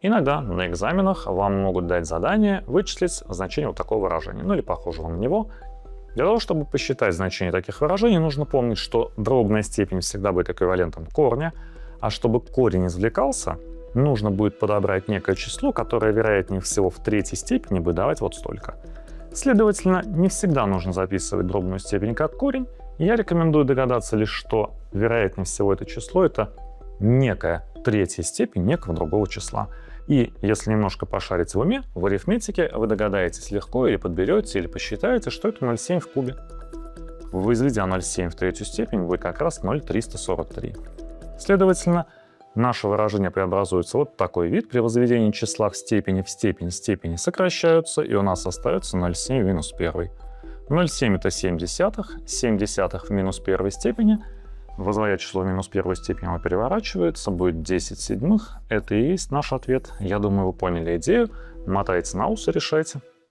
Иногда на экзаменах вам могут дать задание вычислить значение вот такого выражения, ну или похожего на него. Для того, чтобы посчитать значение таких выражений, нужно помнить, что дробная степень всегда будет эквивалентом корня, а чтобы корень извлекался, нужно будет подобрать некое число, которое, вероятнее всего, в третьей степени будет давать вот столько. Следовательно, не всегда нужно записывать дробную степень как корень. Я рекомендую догадаться лишь, что, вероятнее всего, это число — это некая третья степень некого другого числа. И если немножко пошарить в уме, в арифметике вы догадаетесь легко или подберете, или посчитаете, что это 0,7 в кубе. Возведя 0,7 в третью степень, будет как раз 0,343. Следовательно, наше выражение преобразуется вот в такой вид. При возведении числа в степени сокращаются, и у нас остается 0,7 в минус 1. 0,7 это 7 десятых, 7 десятых в минус 1 степени. Возводя число в минус 1 степень, оно переворачивается, будет 10 седьмых. Это и есть наш ответ. Я думаю, вы поняли идею. Мотайте на ус и решайте.